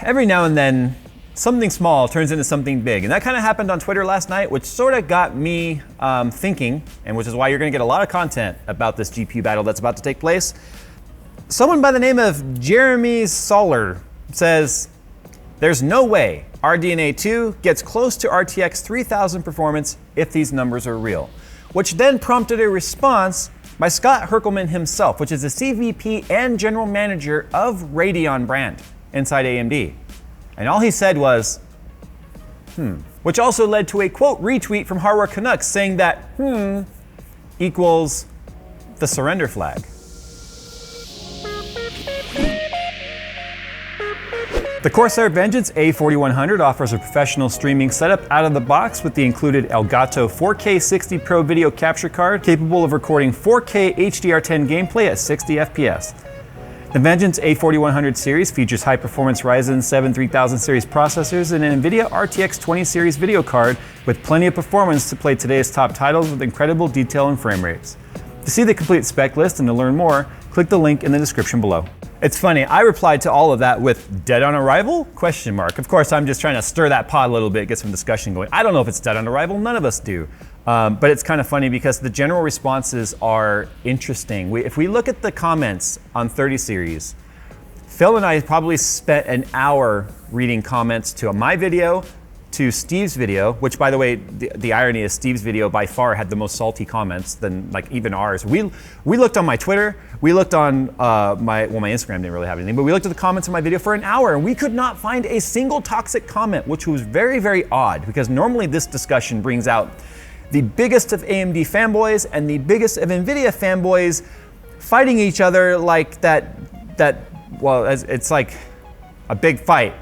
every now and then, something small turns into something big. And that kind of happened on Twitter last night, which sort of got me thinking, and which is why you're gonna get a lot of content about this GPU battle that's about to take place. Someone by the name of Jeremy Soller says, there's no way RDNA 2 gets close to RTX 3000 performance if these numbers are real. Which then prompted a response by Scott Herkelman himself, which is the CVP and general manager of Radeon brand inside AMD. And all he said was, which also led to a quote retweet from Hardware Canucks saying that equals the surrender flag. The Corsair Vengeance A4100 offers a professional streaming setup out of the box with the included Elgato 4K 60 Pro video capture card capable of recording 4K HDR10 gameplay at 60 FPS. The Vengeance A4100 series features high-performance Ryzen 7 3000 series processors and an Nvidia RTX 20 series video card with plenty of performance to play today's top titles with incredible detail and frame rates. To see the complete spec list and to learn more, click the link in the description below. It's funny, I replied to all of that with dead on arrival? ? Of course, I'm just trying to stir that pot a little bit, get some discussion going. I don't know if it's dead on arrival, none of us do. But it's kind of funny because the general responses are interesting. If we look at the comments on 30 series, Phil and I probably spent an hour reading comments to my video, to Steve's video, which by the way, the irony is Steve's video by far had the most salty comments than like even ours. We looked on my Twitter, we looked on my Instagram didn't really have anything, but we looked at the comments on my video for an hour and we could not find a single toxic comment, which was very, very odd because normally this discussion brings out the biggest of AMD fanboys and the biggest of Nvidia fanboys fighting each other like well, it's like a big fight.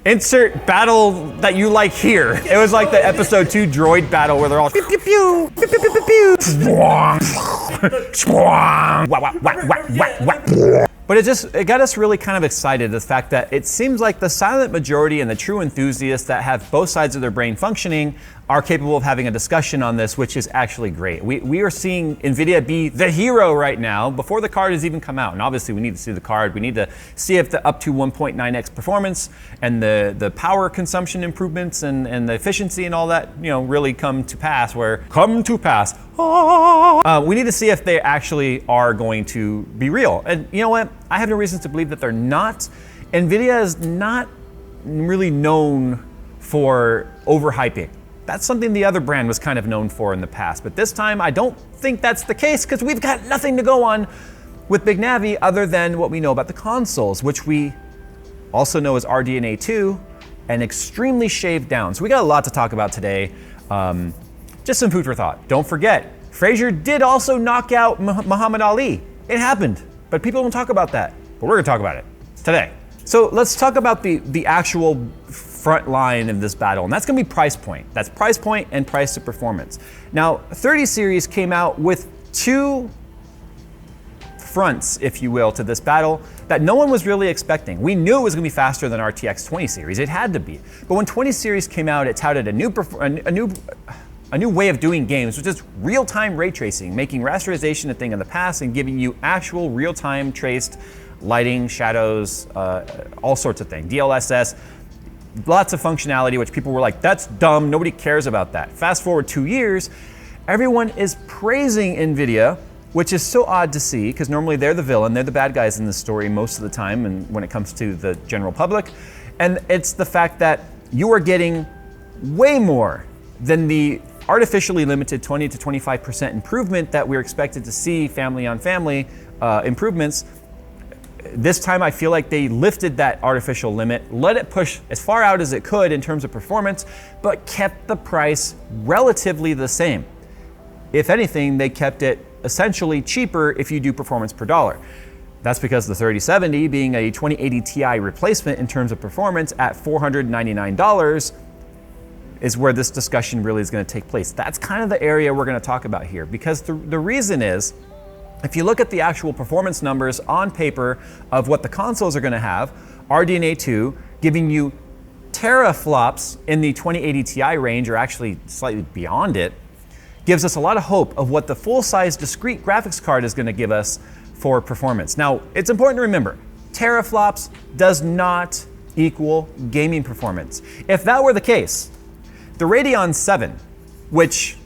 Insert battle that you like here. It was like the episode 2 droid battle where they're all pew pew pew, pew pew pew pew pew. But it got us really kind of excited, the fact that it seems like the silent majority and the true enthusiasts that have both sides of their brain functioning are capable of having a discussion on this, which is actually great. We are seeing Nvidia be the hero right now before the card has even come out. And obviously we need to see the card. We need to see if the up to 1.9x performance and the power consumption improvements and the efficiency and all that, really come to pass. We need to see if they actually are going to be real. And you know what? I have no reason to believe that they're not. Nvidia is not really known for overhyping. That's something the other brand was kind of known for in the past. But this time, I don't think that's the case because we've got nothing to go on with Big Navi other than what we know about the consoles, which we also know as RDNA 2 and extremely shaved down. So we got a lot to talk about today. Just some food for thought. Don't forget, Frazier did also knock out Muhammad Ali. It happened, but people don't talk about that. But we're gonna talk about it today. So let's talk about the actual front line of this battle, and that's gonna be price point. That's price point and price to performance. Now, 30 series came out with two fronts, if you will, to this battle that no one was really expecting. We knew it was gonna be faster than RTX 20 series, it had to be. But when 20 series came out, it touted a new way of doing games, which is real-time ray tracing, making rasterization a thing in the past and giving you actual real-time traced lighting, shadows, all sorts of things, DLSS, lots of functionality, which people were like, that's dumb, nobody cares about that. Fast forward 2 years, everyone is praising Nvidia, which is so odd to see, because normally they're the villain, they're the bad guys in the story most of the time, and when it comes to the general public. And it's the fact that you are getting way more than the artificially limited 20 to 25% improvement that we're expected to see family on family improvements. This time I feel like they lifted that artificial limit, let it push as far out as it could in terms of performance, but kept the price relatively the same. If anything, they kept it essentially cheaper if you do performance per dollar. That's because the 3070 being a 2080 Ti replacement in terms of performance at $499 is where this discussion really is going to take place. That's kind of the area we're going to talk about here, because the reason is, if you look at the actual performance numbers on paper of what the consoles are going to have, RDNA 2 giving you teraflops in the 2080 Ti range, or actually slightly beyond it, gives us a lot of hope of what the full-size discrete graphics card is going to give us for performance. Now, it's important to remember, teraflops does not equal gaming performance. If that were the case, the Radeon 7, which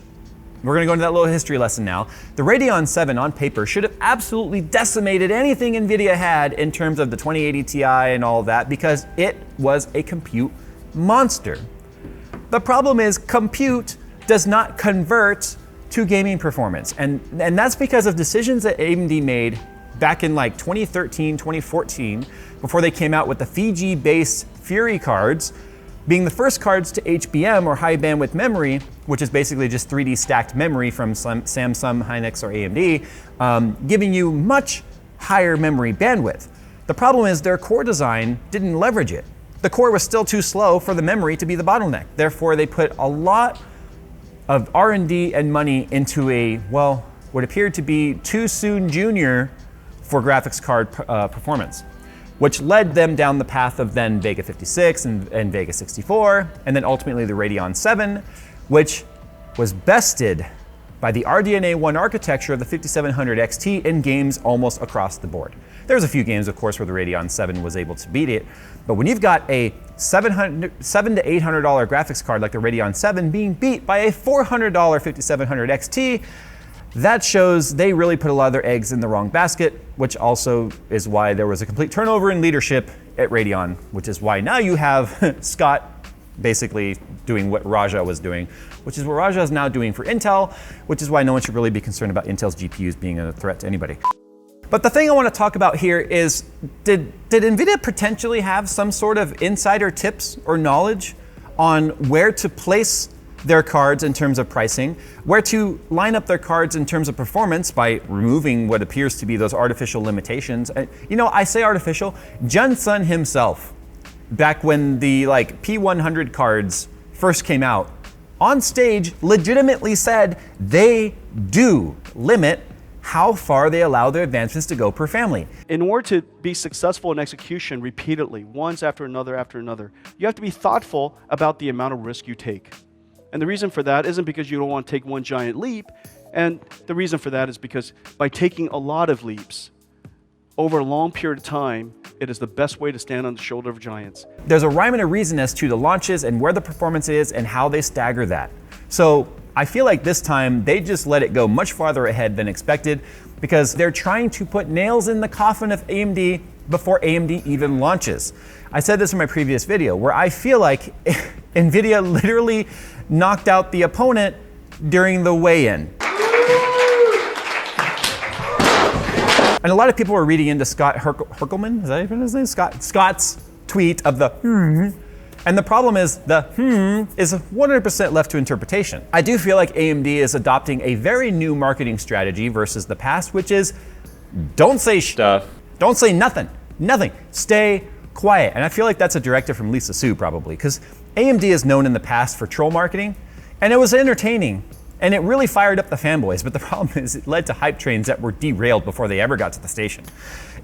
we're going to go into that little history lesson now. The Radeon 7 on paper should have absolutely decimated anything Nvidia had in terms of the 2080 Ti and all of that because it was a compute monster. The problem is compute does not convert to gaming performance. And that's because of decisions that AMD made back in like 2013, 2014, before they came out with the Fiji-based Fury cards, being the first cards to HBM or high bandwidth memory, which is basically just 3D stacked memory from Samsung, Hynix, or AMD, giving you much higher memory bandwidth. The problem is their core design didn't leverage it. The core was still too slow for the memory to be the bottleneck. Therefore, they put a lot of R&D and money into a, well, what appeared to be too soon junior for graphics card performance, which led them down the path of then Vega 56 and Vega 64, and then ultimately the Radeon 7, which was bested by the RDNA 1 architecture of the 5700 XT in games almost across the board. There's a few games, of course, where the Radeon 7 was able to beat it, but when you've got a $700 to $800 graphics card like the Radeon 7 being beat by a $400 5700 XT, that shows they really put a lot of their eggs in the wrong basket, which also is why there was a complete turnover in leadership at Radeon, which is why now you have Scott basically doing what Raja was doing, which is what Raja is now doing for Intel, which is why no one should really be concerned about Intel's GPUs being a threat to anybody. But the thing I want to talk about here is, did Nvidia potentially have some sort of insider tips or knowledge on where to place their cards in terms of pricing, where to line up their cards in terms of performance by removing what appears to be those artificial limitations? You know, I say artificial. Jensen himself, back when the P100 cards first came out, on stage legitimately said they do limit how far they allow their advancements to go per family. In order to be successful in execution repeatedly, once after another, you have to be thoughtful about the amount of risk you take. And the reason for that isn't because you don't want to take one giant leap, and the reason for that is because by taking a lot of leaps over a long period of time, it is the best way to stand on the shoulder of giants. There's a rhyme and a reason as to the launches and where the performance is and how they stagger that. So I feel like this time they just let it go much farther ahead than expected because they're trying to put nails in the coffin of AMD before AMD even launches. I said this in my previous video where I feel like Nvidia literally knocked out the opponent during the weigh-in. And a lot of people were reading into Scott Herkelman, is that even his name? Scott's tweet of the And the problem is the is 100% left to interpretation. I do feel like AMD is adopting a very new marketing strategy versus the past, which is don't say stuff. Don't say nothing. Stay quiet. And I feel like that's a directive from Lisa Su probably, because AMD is known in the past for troll marketing, and it was entertaining, and it really fired up the fanboys, but the problem is it led to hype trains that were derailed before they ever got to the station.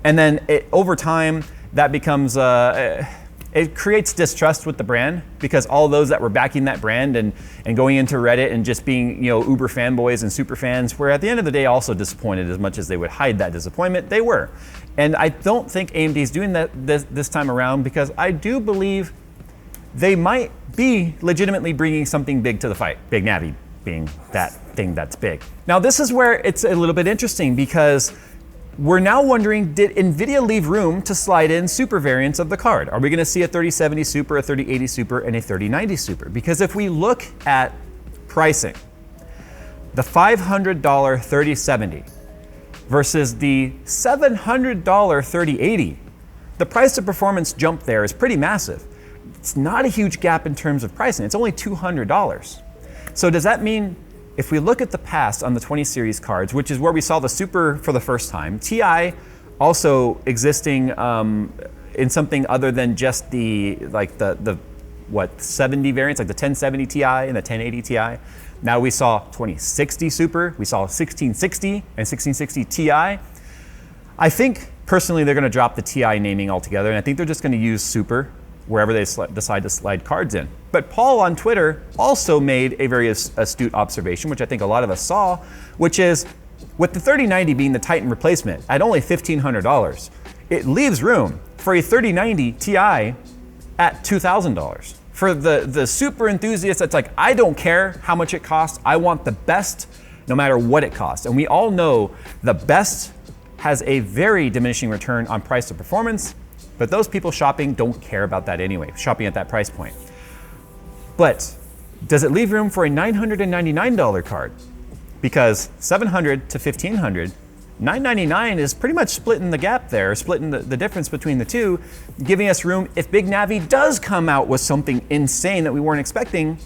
And then over time, that becomes, it creates distrust with the brand, because all those that were backing that brand and going into Reddit and just being, you know, uber fanboys and super fans were at the end of the day also disappointed. As much as they would hide that disappointment, they were. And I don't think AMD is doing that this time around, because I do believe they might be legitimately bringing something big to the fight. Big Navi being that thing that's big. Now this is where it's a little bit interesting, because we're now wondering, did Nvidia leave room to slide in super variants of the card? Are we gonna see a 3070 Super, a 3080 Super, and a 3090 Super? Because if we look at pricing, the $500 3070 versus the $700 3080, the price to performance jump there is pretty massive. It's not a huge gap in terms of pricing, it's only $200. So does that mean, if we look at the past on the 20 series cards, which is where we saw the Super for the first time, Ti also existing in something other than just the 70 variants, like the 1070 Ti and the 1080 Ti. Now we saw 2060 Super, we saw 1660 and 1660 Ti. I think personally they're gonna drop the Ti naming altogether, and I think they're just gonna use Super wherever they decide to slide cards in. But Paul on Twitter also made a very astute observation, which I think a lot of us saw, which is with the 3090 being the Titan replacement at only $1,500, it leaves room for a 3090 Ti at $2,000. For the super enthusiast that's like, I don't care how much it costs, I want the best no matter what it costs. And we all know the best has a very diminishing return on price to performance, but those people shopping don't care about that anyway, shopping at that price point. But does it leave room for a $999 card? Because $700 to $1,500, $999 is pretty much splitting the gap there, splitting the difference between the two, giving us room if Big Navi does come out with something insane that we weren't expecting.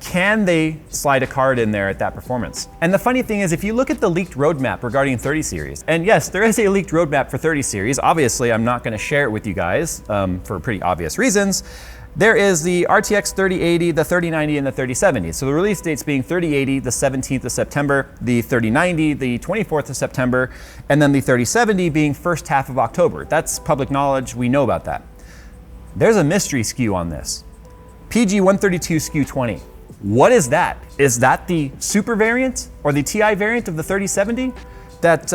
Can they slide a card in there at that performance? And the funny thing is, if you look at the leaked roadmap regarding 30 series, and yes, there is a leaked roadmap for 30 series. Obviously, I'm not gonna share it with you guys for pretty obvious reasons. There is the RTX 3080, the 3090, and the 3070. So the release dates being 3080, the 17th of September, the 3090, the 24th of September, and then the 3070 being first half of October. That's public knowledge, we know about that. There's a mystery SKU on this. PG132 SKU 20. What is that? Is that the super variant or the TI variant of the 3070 that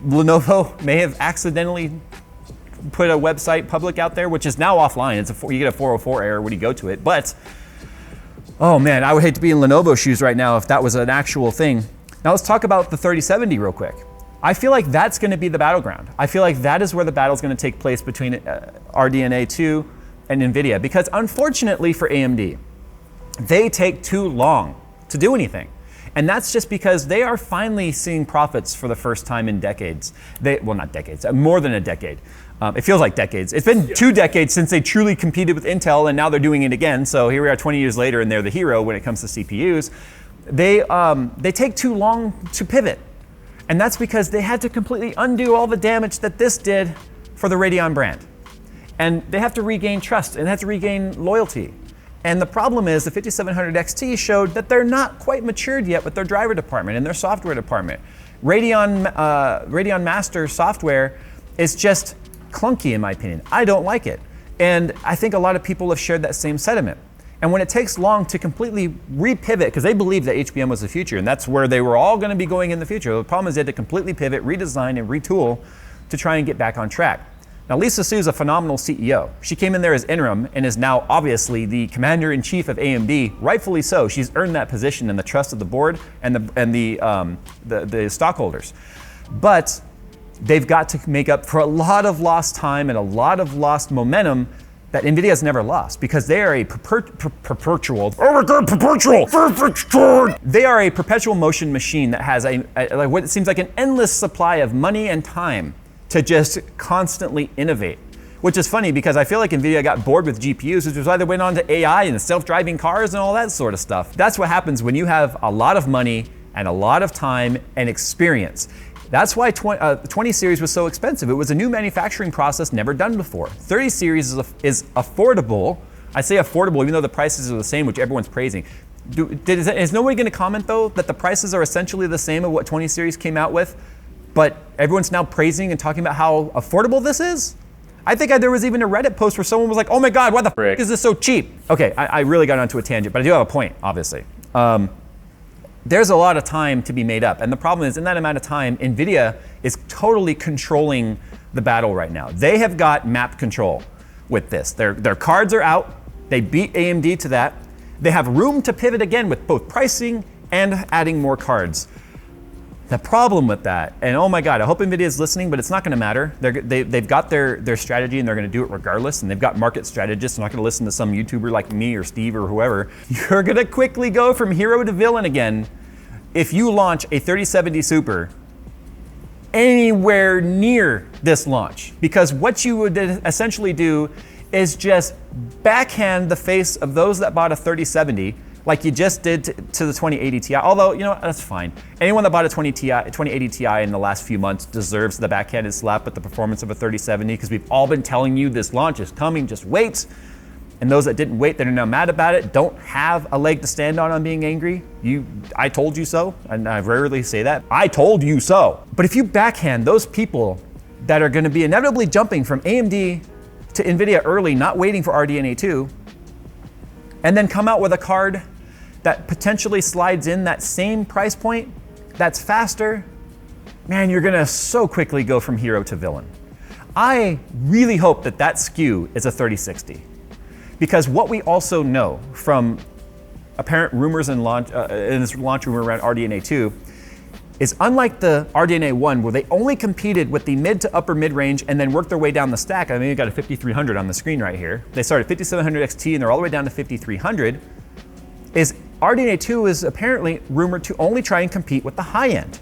Lenovo may have accidentally put a website public out there, which is now offline. You get a 404 error when you go to it. But, oh man, I would hate to be in Lenovo shoes right now if that was an actual thing. Now let's talk about the 3070 real quick. I feel like that's gonna be the battleground. I feel like that is where the battle's gonna take place between RDNA 2 and Nvidia, because unfortunately for AMD, they take too long to do anything. And that's just because they are finally seeing profits for the first time in decades. Well, not decades, more than a decade. It feels like decades. It's been 2 decades since they truly competed with Intel, and now they're doing it again. So here we are 20 years later, and they're the hero when it comes to CPUs. They take too long to pivot. And that's because they had to completely undo all the damage that this did for the Radeon brand. And they have to regain trust, and they have to regain loyalty. And the problem is the 5700 XT showed that they're not quite matured yet with their driver department and their software department. Radeon Master software is just clunky in my opinion. I don't like it. And I think a lot of people have shared that same sentiment. And when it takes long to completely repivot, because they believed that HBM was the future and that's where they were all going to be going in the future. The problem is they had to completely pivot, redesign, and retool to try and get back on track. Now, Lisa Su is a phenomenal CEO. She came in there as interim and is now obviously the commander-in-chief of AMD, rightfully so. She's earned that position and the trust of the board and the stockholders. But they've got to make up for a lot of lost time and a lot of lost momentum that Nvidia has never lost, because they are a perpetual They are a perpetual motion machine that has like what seems like an endless supply of money and time to just constantly innovate. Which is funny because I feel like Nvidia got bored with GPUs, which was why they went on to AI and self-driving cars and all that sort of stuff. That's what happens when you have a lot of money and a lot of time and experience. That's why 20 series was so expensive. It was a new manufacturing process never done before. 30 series is affordable. I say affordable even though the prices are the same, which everyone's praising. Is nobody gonna comment though that the prices are essentially the same of what 20 series came out with, but everyone's now praising and talking about how affordable this is? I think there was even a Reddit post where someone was like, oh my God, why the frick is this so cheap? Okay, I really got onto a tangent, but I do have a point, obviously. There's a lot of time to be made up. And the problem is in that amount of time, Nvidia is totally controlling the battle right now. They have got map control with this. Their cards are out. They beat AMD to that. They have room to pivot again with both pricing and adding more cards. The problem with that, and oh my God, I hope Nvidia is listening, but it's not gonna matter. They've got their strategy and they're gonna do it regardless, and they've got market strategists. I'm not gonna listen to some YouTuber like me or Steve or whoever. You're gonna quickly go from hero to villain again if you launch a 3070 Super anywhere near this launch. Because what you would essentially do is just backhand the face of those that bought a 3070 like you just did to the 2080 Ti, although, you know what, that's fine. Anyone that bought a 2080 Ti in the last few months deserves the backhanded slap at the performance of a 3070, because we've all been telling you this launch is coming, just wait. And those that didn't wait, that are now mad about it, don't have a leg to stand on being angry. I told you so, and I rarely say that. I told you so. But if you backhand those people that are gonna be inevitably jumping from AMD to Nvidia early, not waiting for RDNA 2, and then come out with a card that potentially slides in that same price point, that's faster, man, you're gonna so quickly go from hero to villain. I really hope that that SKU is a 3060. Because what we also know from apparent rumors and in this launch rumor around RDNA 2 is unlike the RDNA 1, where they only competed with the mid to upper mid-range and then worked their way down the stack. I mean, you got a 5300 on the screen right here. They started 5700 XT and they're all the way down to 5300. Is RDNA 2 is apparently rumored to only try and compete with the high end,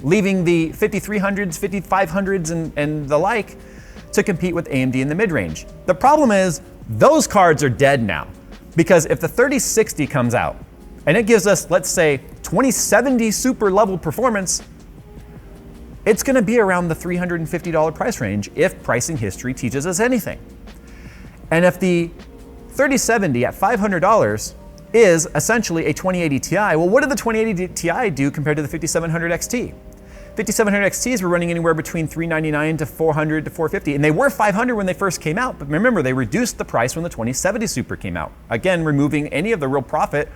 leaving the 5300s, 5500s, and the like to compete with AMD in the mid-range. The problem is those cards are dead now, because if the 3060 comes out and it gives us, let's say, 2070 super level performance, it's gonna be around the $350 price range if pricing history teaches us anything. And if the 3070 at $500 is essentially a 2080 Ti, well, what did the 2080 Ti do compared to the 5700 XT? 5700 XTs were running anywhere between $399 to $400 to $450, and they were $500 when they first came out, but remember, they reduced the price when the 2070 Super came out, again, removing any of the real profit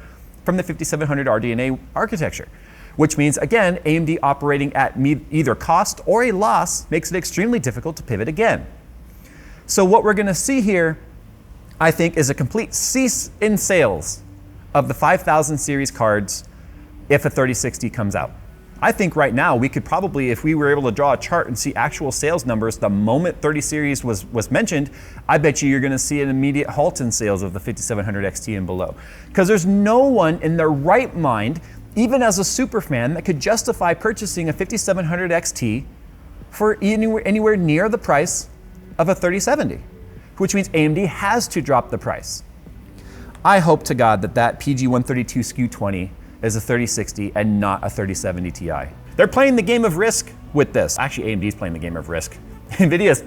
from the 5700 RDNA architecture, which means, again, AMD operating at either cost or a loss makes it extremely difficult to pivot again. So what we're gonna see here, I think, is a complete cease in sales of the 5000 series cards if a 3060 comes out. I think right now we could probably, if we were able to draw a chart and see actual sales numbers the moment 30 series was mentioned, I bet you're gonna see an immediate halt in sales of the 5700 XT and below. Because there's no one in their right mind, even as a super fan, that could justify purchasing a 5700 XT for anywhere near the price of a 3070, which means AMD has to drop the price. I hope to God that PG132 SKU 20 is a 3060 and not a 3070 Ti. They're playing the game of Risk with this. Actually, AMD's playing the game of Risk. Nvidia's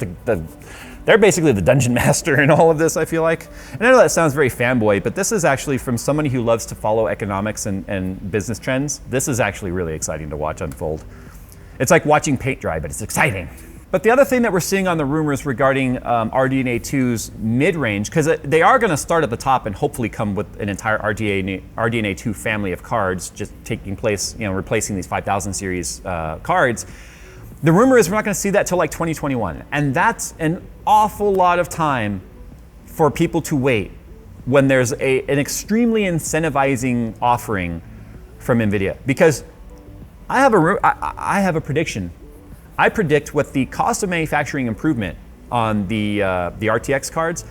they're basically the dungeon master in all of this, I feel like. And I know that sounds very fanboy, but this is actually from somebody who loves to follow economics and business trends. This is actually really exciting to watch unfold. It's like watching paint dry, but it's exciting. But the other thing that we're seeing on the rumors regarding RDNA 2's mid-range, because they are going to start at the top and hopefully come with an entire RDNA 2 family of cards, just taking place, replacing these 5000 series cards. The rumor is we're not going to see that till like 2021, and that's an awful lot of time for people to wait when there's an extremely incentivizing offering from Nvidia. Because I have a prediction. I predict with the cost of manufacturing improvement on the RTX cards,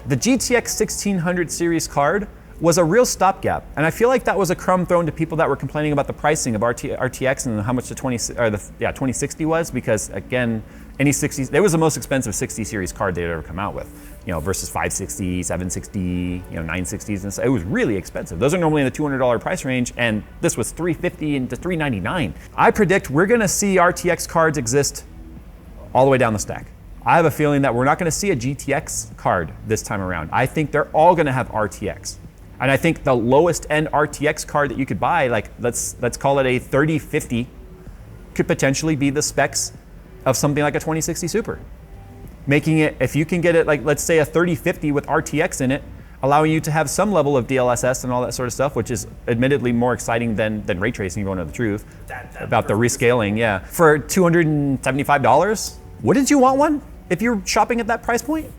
the GTX 1600 series card was a real stopgap. And I feel like that was a crumb thrown to people that were complaining about the pricing of RTX and how much the 2060 was, because again, any 60, it was the most expensive 60 series card they'd ever come out with, versus 560, 760, 960s, and so it was really expensive. Those are normally in the $200 price range, and this was $350 into $399. I predict we're gonna see RTX cards exist all the way down the stack. I have a feeling that we're not gonna see a GTX card this time around. I think they're all gonna have RTX. And I think the lowest end RTX card that you could buy, like let's call it a 3050, could potentially be the specs of something like a 2060 Super. Making it, if you can get it, like let's say a 3050 with RTX in it, allowing you to have some level of DLSS and all that sort of stuff, which is admittedly more exciting than ray tracing, if you want to know the truth, about the rescaling, yeah. For $275, wouldn't you want one if you're shopping at that price point?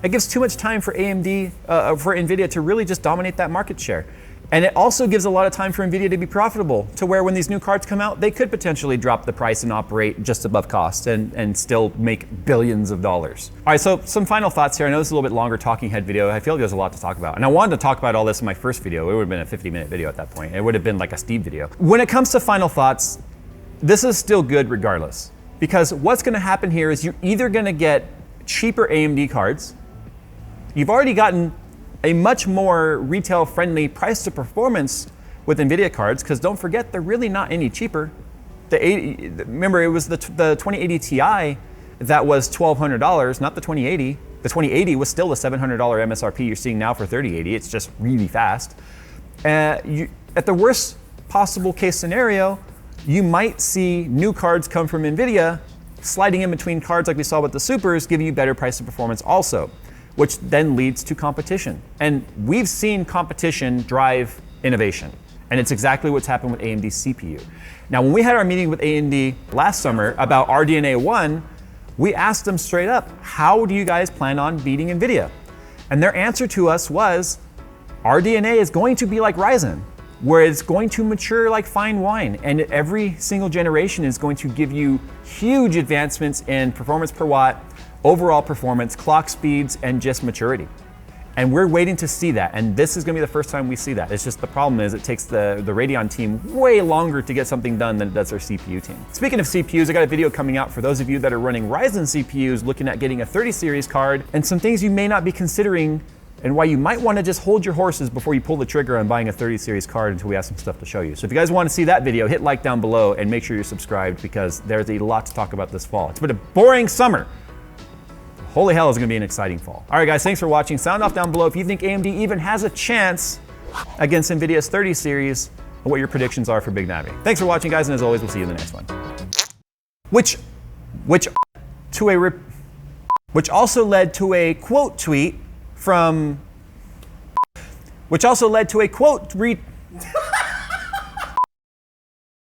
It gives too much time for AMD, for Nvidia to really just dominate that market share. And it also gives a lot of time for Nvidia to be profitable, to where when these new cards come out, they could potentially drop the price and operate just above cost and still make billions of dollars. All right, so some final thoughts here. I know this is a little bit longer talking head video. I feel like there's a lot to talk about. And I wanted to talk about all this in my first video. It would have been a 50-minute video at that point. It would have been like a Steve video. When it comes to final thoughts, this is still good regardless. Because what's gonna happen here is you're either gonna get cheaper AMD cards. You've already gotten a much more retail-friendly price to performance with Nvidia cards, because don't forget, they're really not any cheaper. Remember, it was the 2080 Ti that was $1,200, not the 2080. The 2080 was still the $700 MSRP you're seeing now for 3080. It's just really fast. At the worst possible case scenario, you might see new cards come from Nvidia, sliding in between cards like we saw with the Supers, giving you better price to performance also, which then leads to competition. And we've seen competition drive innovation. And it's exactly what's happened with AMD's CPU. Now, when we had our meeting with AMD last summer about RDNA 1, We asked them straight up, how do you guys plan on beating Nvidia? And their answer to us was, our DNA is going to be like Ryzen, where it's going to mature like fine wine, and every single generation is going to give you huge advancements in performance per watt, overall performance, clock speeds, and just maturity. And we're waiting to see that, and this is gonna be the first time we see that. It's just the problem is it takes the Radeon team way longer to get something done than it does our CPU team. Speaking of CPUs, I got a video coming out for those of you that are running Ryzen CPUs looking at getting a 30 series card, and some things you may not be considering and why you might want to just hold your horses before you pull the trigger on buying a 30 series card until we have some stuff to show you. So if you guys want to see that video, hit like down below and make sure you're subscribed because there's a lot to talk about this fall. It's been a boring summer. Holy hell, it's going to be an exciting fall. All right, guys, thanks for watching. Sound off down below if you think AMD even has a chance against Nvidia's 30 series and what your predictions are for Big Navi. Thanks for watching, guys, and as always, we'll see you in the next one. Which also led to a quote tweet from, which also led to a quote